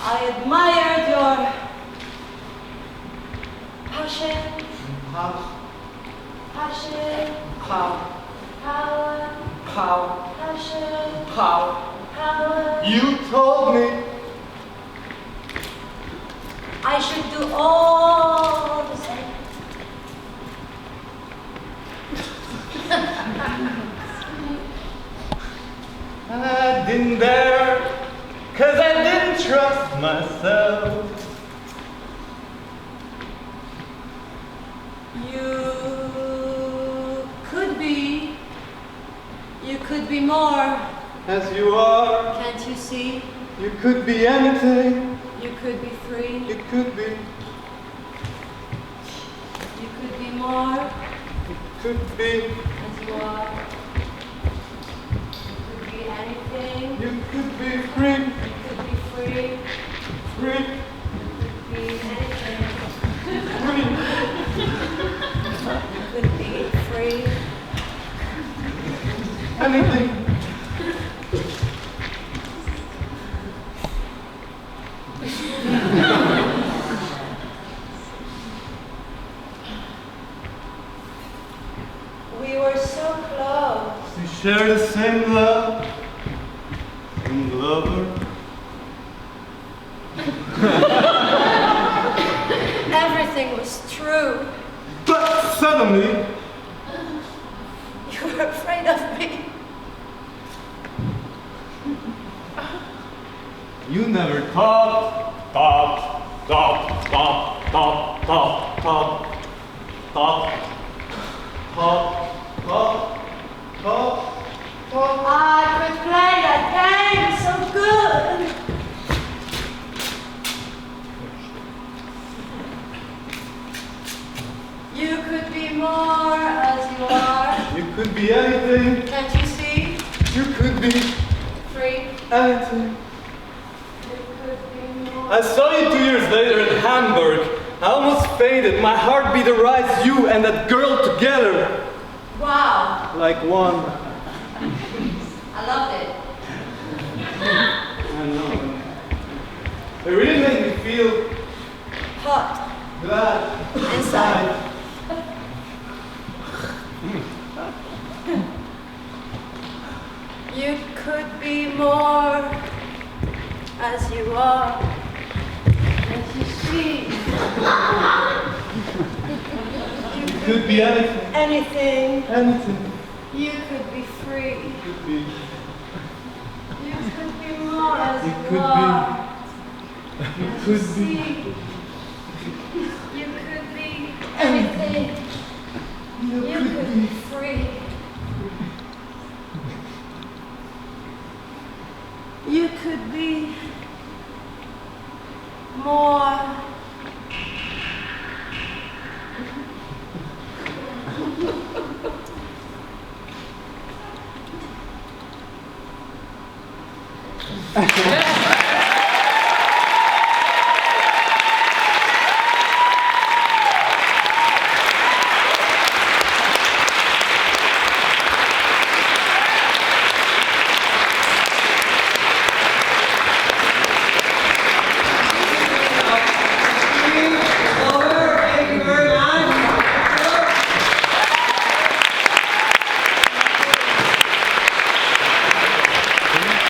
I admired your passion, passion, power, passion, power. You told me I should do all the same. I didn't dare, 'cause I didn't trust myself. You could be more. As you are, Can't you see? you could be anything. You could be free. You could be. You could be more. You could be. As you are. You could be anything. You could be free. You could be free. Free. You could be anything. Free. You could be free. Anything. We were so close. We share the same love. And lover. Everything was true. But suddenly, You were afraid of me. you never thought. Thought. I could play that game so good. You could be more as you are. You could be anything. Can't you see? You could be Free. anything. You could be more. I saw you 2 years later in Hamburg. I almost fainted. My heart beat right, you and that girl together. Wow. Like one. I loved it. I know. It really made me feel Hot. glad Inside. You could be more as you are. As you see. You could be anything. Anything. Anything. You could be free. You could be. You could be more as You you could are. You As could you be. see. You could be anything. You You could could be. be free. You could be more. Yeah.